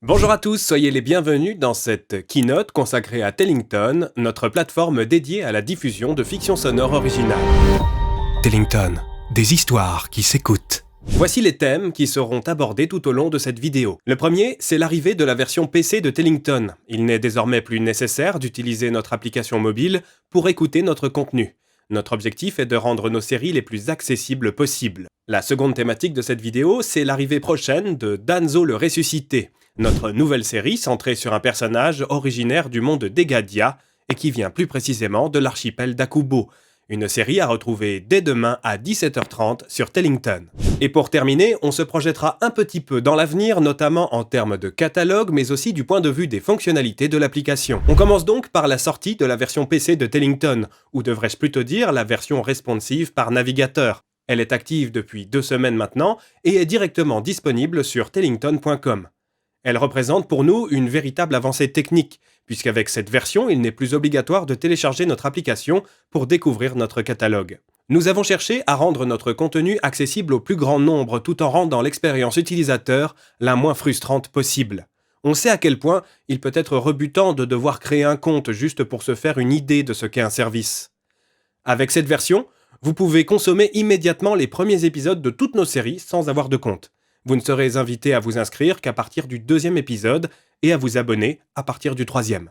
Bonjour à tous, soyez les bienvenus dans cette keynote consacrée à Tellington, notre plateforme dédiée à la diffusion de fiction sonore originale. Tellington, des histoires qui s'écoutent. Voici les thèmes qui seront abordés tout au long de cette vidéo. Le premier, c'est l'arrivée de la version PC de Tellington. Il n'est désormais plus nécessaire d'utiliser notre application mobile pour écouter notre contenu. Notre objectif est de rendre nos séries les plus accessibles possibles. La seconde thématique de cette vidéo, c'est l'arrivée prochaine de Danzo le Ressuscité, notre nouvelle série centrée sur un personnage originaire du monde d'Egadia et qui vient plus précisément de l'archipel d'Akubo. Une série à retrouver dès demain à 17h30 sur Tellington. Et pour terminer, on se projettera un petit peu dans l'avenir, notamment en termes de catalogue, mais aussi du point de vue des fonctionnalités de l'application. On commence donc par la sortie de la version PC de Tellington, ou devrais-je plutôt dire la version responsive par navigateur. Elle est active depuis 2 semaines maintenant et est directement disponible sur tellington.com. Elle représente pour nous une véritable avancée technique, puisqu'avec cette version, il n'est plus obligatoire de télécharger notre application pour découvrir notre catalogue. Nous avons cherché à rendre notre contenu accessible au plus grand nombre tout en rendant l'expérience utilisateur la moins frustrante possible. On sait à quel point il peut être rebutant de devoir créer un compte juste pour se faire une idée de ce qu'est un service. Avec cette version, vous pouvez consommer immédiatement les premiers épisodes de toutes nos séries sans avoir de compte. Vous ne serez invité à vous inscrire qu'à partir du 2e épisode et à vous abonner à partir du 3e.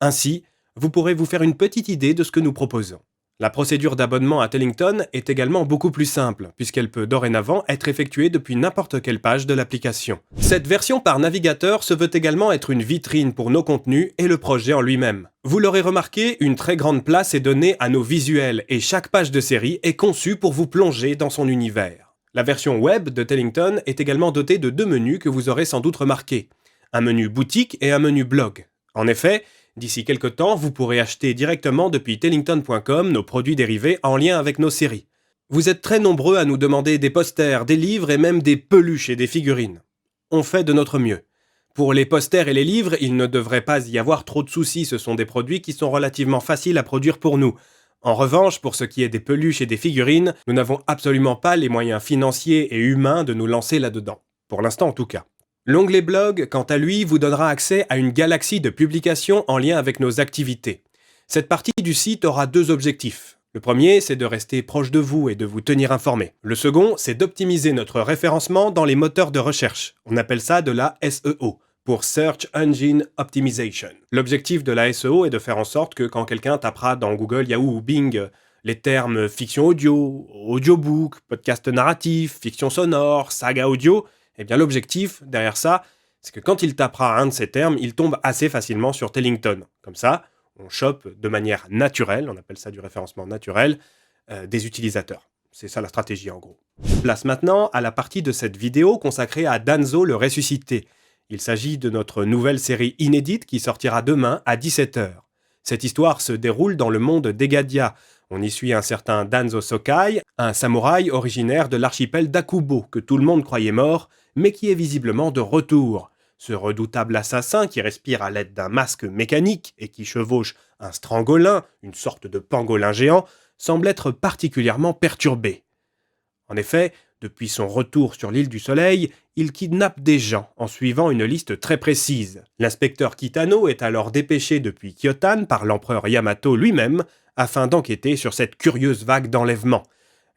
Ainsi, vous pourrez vous faire une petite idée de ce que nous proposons. La procédure d'abonnement à Tellington est également beaucoup plus simple, puisqu'elle peut dorénavant être effectuée depuis n'importe quelle page de l'application. Cette version par navigateur se veut également être une vitrine pour nos contenus et le projet en lui-même. Vous l'aurez remarqué, une très grande place est donnée à nos visuels et chaque page de série est conçue pour vous plonger dans son univers. La version web de Tellington est également dotée de 2 menus que vous aurez sans doute remarqués. Un menu boutique et un menu blog. En effet, d'ici quelques temps, vous pourrez acheter directement depuis tellington.com nos produits dérivés en lien avec nos séries. Vous êtes très nombreux à nous demander des posters, des livres et même des peluches et des figurines. On fait de notre mieux. Pour les posters et les livres, il ne devrait pas y avoir trop de soucis, ce sont des produits qui sont relativement faciles à produire pour nous. En revanche, pour ce qui est des peluches et des figurines, nous n'avons absolument pas les moyens financiers et humains de nous lancer là-dedans. Pour l'instant en tout cas. L'onglet blog, quant à lui, vous donnera accès à une galaxie de publications en lien avec nos activités. Cette partie du site aura 2 objectifs. Le premier, c'est de rester proche de vous et de vous tenir informé. Le second, c'est d'optimiser notre référencement dans les moteurs de recherche. On appelle ça de la SEO. Pour Search Engine Optimization. L'objectif de la SEO est de faire en sorte que quand quelqu'un tapera dans Google, Yahoo ou Bing les termes fiction audio, audiobook, podcast narratif, fiction sonore, saga audio, eh bien l'objectif derrière ça, c'est que quand il tapera un de ces termes, il tombe assez facilement sur Tellington. Comme ça, on chope de manière naturelle, on appelle ça du référencement naturel, des utilisateurs. C'est ça la stratégie en gros. Place maintenant à la partie de cette vidéo consacrée à Danzo le Ressuscité. Il s'agit de notre nouvelle série inédite qui sortira demain à 17h. Cette histoire se déroule dans le monde d'Egadia. On y suit un certain Danzo Sokai, un samouraï originaire de l'archipel d'Akubo, que tout le monde croyait mort, mais qui est visiblement de retour. Ce redoutable assassin qui respire à l'aide d'un masque mécanique et qui chevauche un strangolin, une sorte de pangolin géant, semble être particulièrement perturbé. En effet, depuis son retour sur l'île du Soleil, il kidnappe des gens en suivant une liste très précise. L'inspecteur Kitano est alors dépêché depuis Kyotan par l'empereur Yamato lui-même afin d'enquêter sur cette curieuse vague d'enlèvement.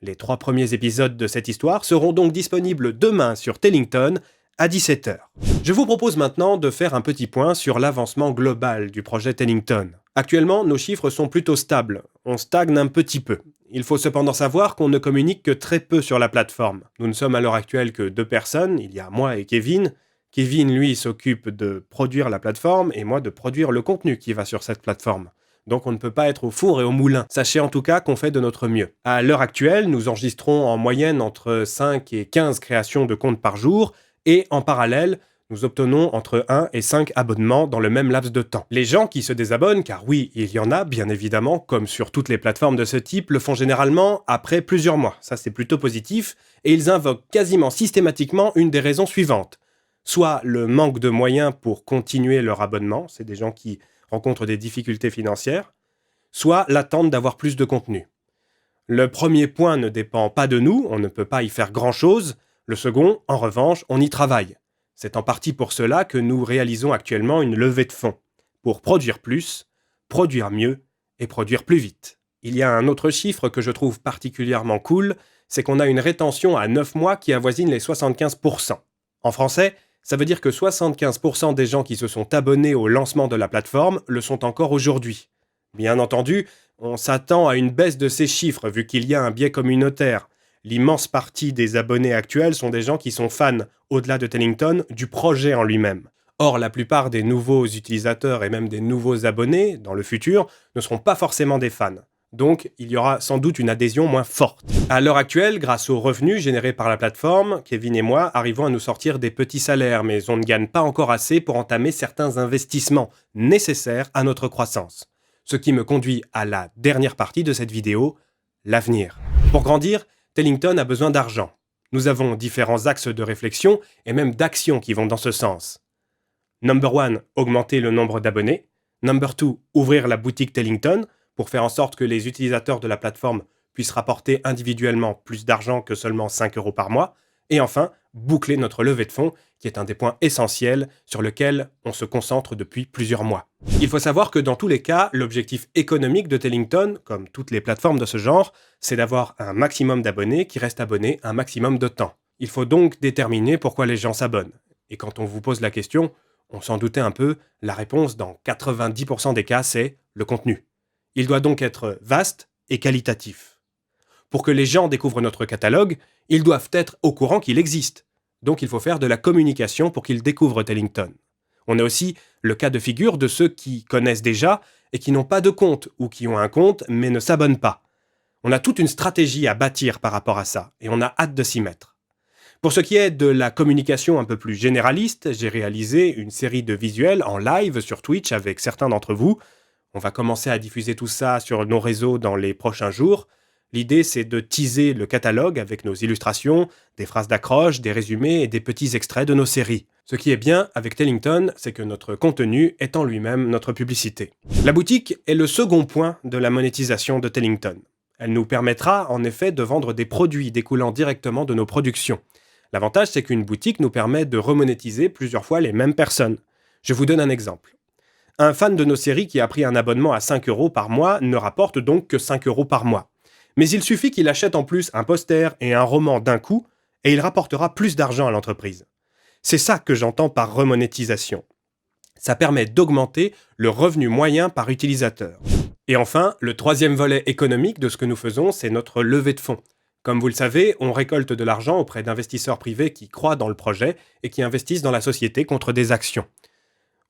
Les 3 premiers épisodes de cette histoire seront donc disponibles demain sur Tellington à 17h. Je vous propose maintenant de faire un petit point sur l'avancement global du projet Tellington. Actuellement, nos chiffres sont plutôt stables. On stagne un petit peu. Il faut cependant savoir qu'on ne communique que très peu sur la plateforme. Nous ne sommes à l'heure actuelle que 2 personnes, il y a moi et Kevin. Kevin, lui, s'occupe de produire la plateforme et moi de produire le contenu qui va sur cette plateforme. Donc on ne peut pas être au four et au moulin. Sachez en tout cas qu'on fait de notre mieux. À l'heure actuelle, nous enregistrons en moyenne entre 5 et 15 créations de comptes par jour et en parallèle, nous obtenons entre 1 et 5 abonnements dans le même laps de temps. Les gens qui se désabonnent, car oui, il y en a, bien évidemment, comme sur toutes les plateformes de ce type, le font généralement après plusieurs mois. Ça, c'est plutôt positif. Et ils invoquent quasiment systématiquement une des raisons suivantes. Soit le manque de moyens pour continuer leur abonnement, c'est des gens qui rencontrent des difficultés financières, soit l'attente d'avoir plus de contenu. Le premier point ne dépend pas de nous, on ne peut pas y faire grand-chose. Le second, en revanche, on y travaille. C'est en partie pour cela que nous réalisons actuellement une levée de fonds, pour produire plus, produire mieux et produire plus vite. Il y a un autre chiffre que je trouve particulièrement cool, c'est qu'on a une rétention à 9 mois qui avoisine les 75%. En français, ça veut dire que 75% des gens qui se sont abonnés au lancement de la plateforme le sont encore aujourd'hui. Bien entendu, on s'attend à une baisse de ces chiffres vu qu'il y a un biais communautaire. L'immense partie des abonnés actuels sont des gens qui sont fans, au-delà de Tellington, du projet en lui-même. Or, la plupart des nouveaux utilisateurs et même des nouveaux abonnés, dans le futur, ne seront pas forcément des fans. Donc, il y aura sans doute une adhésion moins forte. À l'heure actuelle, grâce aux revenus générés par la plateforme, Kevin et moi arrivons à nous sortir des petits salaires, mais on ne gagne pas encore assez pour entamer certains investissements nécessaires à notre croissance. Ce qui me conduit à la dernière partie de cette vidéo, l'avenir. Pour grandir, Tellington a besoin d'argent. Nous avons différents axes de réflexion et même d'action qui vont dans ce sens. Number 1, augmenter le nombre d'abonnés. Number 2, ouvrir la boutique Tellington pour faire en sorte que les utilisateurs de la plateforme puissent rapporter individuellement plus d'argent que seulement 5 € par mois. Et enfin, boucler notre levée de fonds, qui est un des points essentiels sur lequel on se concentre depuis plusieurs mois. Il faut savoir que dans tous les cas, l'objectif économique de Tellington, comme toutes les plateformes de ce genre, c'est d'avoir un maximum d'abonnés qui restent abonnés un maximum de temps. Il faut donc déterminer pourquoi les gens s'abonnent. Et quand on vous pose la question, on s'en doutait un peu, la réponse dans 90% des cas, c'est le contenu. Il doit donc être vaste et qualitatif. Pour que les gens découvrent notre catalogue, ils doivent être au courant qu'il existe. Donc il faut faire de la communication pour qu'ils découvrent Tellington. On a aussi le cas de figure de ceux qui connaissent déjà et qui n'ont pas de compte ou qui ont un compte mais ne s'abonnent pas. On a toute une stratégie à bâtir par rapport à ça et on a hâte de s'y mettre. Pour ce qui est de la communication un peu plus généraliste, j'ai réalisé une série de visuels en live sur Twitch avec certains d'entre vous. On va commencer à diffuser tout ça sur nos réseaux dans les prochains jours. L'idée, c'est de teaser le catalogue avec nos illustrations, des phrases d'accroche, des résumés et des petits extraits de nos séries. Ce qui est bien avec Tellington, c'est que notre contenu est en lui-même notre publicité. La boutique est le second point de la monétisation de Tellington. Elle nous permettra en effet de vendre des produits découlant directement de nos productions. L'avantage, c'est qu'une boutique nous permet de remonétiser plusieurs fois les mêmes personnes. Je vous donne un exemple. Un fan de nos séries qui a pris un abonnement à 5 € par mois ne rapporte donc que 5 € par mois. Mais il suffit qu'il achète en plus un poster et un roman d'un coup, et il rapportera plus d'argent à l'entreprise. C'est ça que j'entends par remonétisation. Ça permet d'augmenter le revenu moyen par utilisateur. Et enfin, le troisième volet économique de ce que nous faisons, c'est notre levée de fonds. Comme vous le savez, on récolte de l'argent auprès d'investisseurs privés qui croient dans le projet et qui investissent dans la société contre des actions.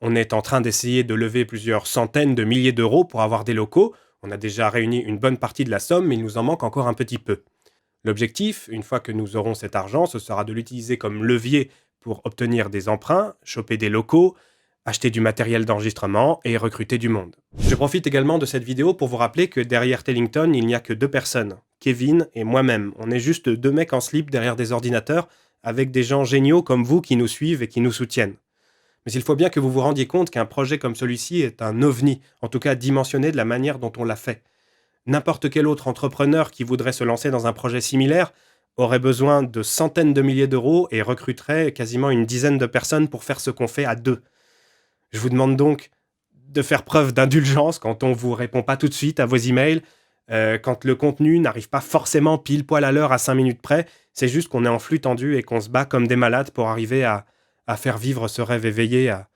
On est en train d'essayer de lever plusieurs centaines de milliers d'euros pour avoir des locaux. On a déjà réuni une bonne partie de la somme, mais il nous en manque encore un petit peu. L'objectif, une fois que nous aurons cet argent, ce sera de l'utiliser comme levier pour obtenir des emprunts, choper des locaux, acheter du matériel d'enregistrement et recruter du monde. Je profite également de cette vidéo pour vous rappeler que derrière Tellington, il n'y a que 2 personnes, Kevin et moi-même. On est juste 2 mecs en slip derrière des ordinateurs, avec des gens géniaux comme vous qui nous suivent et qui nous soutiennent. Mais il faut bien que vous vous rendiez compte qu'un projet comme celui-ci est un ovni, en tout cas dimensionné de la manière dont on l'a fait. N'importe quel autre entrepreneur qui voudrait se lancer dans un projet similaire aurait besoin de centaines de milliers d'euros et recruterait quasiment une dizaine de personnes pour faire ce qu'on fait à 2. Je vous demande donc de faire preuve d'indulgence quand on ne vous répond pas tout de suite à vos emails, quand le contenu n'arrive pas forcément pile poil à l'heure à 5 minutes près, c'est juste qu'on est en flux tendu et qu'on se bat comme des malades pour arriver à faire vivre ce rêve éveillé à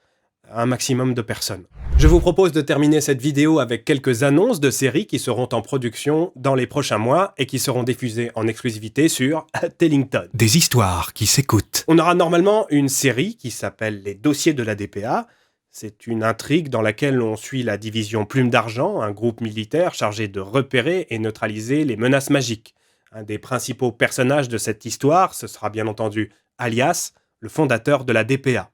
un maximum de personnes. Je vous propose de terminer cette vidéo avec quelques annonces de séries qui seront en production dans les prochains mois et qui seront diffusées en exclusivité sur Tellington. Des histoires qui s'écoutent. On aura normalement une série qui s'appelle Les Dossiers de la DPA. C'est une intrigue dans laquelle on suit la division Plume d'Argent, un groupe militaire chargé de repérer et neutraliser les menaces magiques. Un des principaux personnages de cette histoire, ce sera bien entendu Alias, le fondateur de la DPA.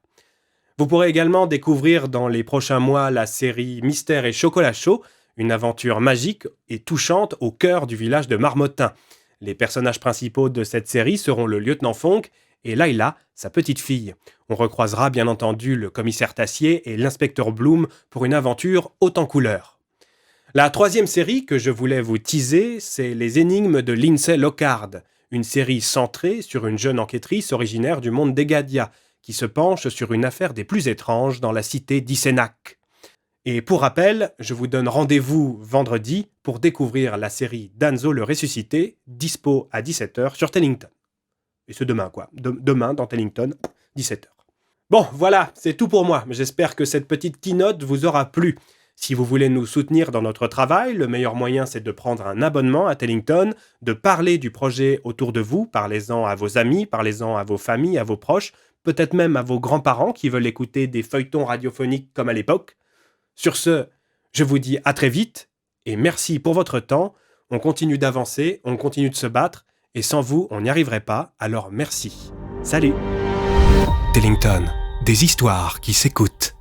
Vous pourrez également découvrir dans les prochains mois la série Mystère et Chocolat Chaud, une aventure magique et touchante au cœur du village de Marmottin. Les personnages principaux de cette série seront le lieutenant Fonk et Layla, sa petite fille. On recroisera bien entendu le commissaire Tassier et l'inspecteur Bloom pour une aventure haute en couleurs. La troisième série que je voulais vous teaser, c'est Les énigmes de Lindsay Lockhart, une série centrée sur une jeune enquêtrice originaire du monde d'Egadia, qui se penche sur une affaire des plus étranges dans la cité d'Isénac. Et pour rappel, je vous donne rendez-vous vendredi pour découvrir la série Danzo le ressuscité, dispo à 17h sur Tellington. Et c'est demain quoi, demain dans Tellington, 17h. Bon, voilà, c'est tout pour moi. J'espère que cette petite keynote vous aura plu. Si vous voulez nous soutenir dans notre travail, le meilleur moyen c'est de prendre un abonnement à Tellington, de parler du projet autour de vous, parlez-en à vos amis, parlez-en à vos familles, à vos proches, peut-être même à vos grands-parents qui veulent écouter des feuilletons radiophoniques comme à l'époque. Sur ce, je vous dis à très vite et merci pour votre temps. On continue d'avancer, on continue de se battre et sans vous, on n'y arriverait pas, alors merci. Salut! Tellington, des histoires qui s'écoutent.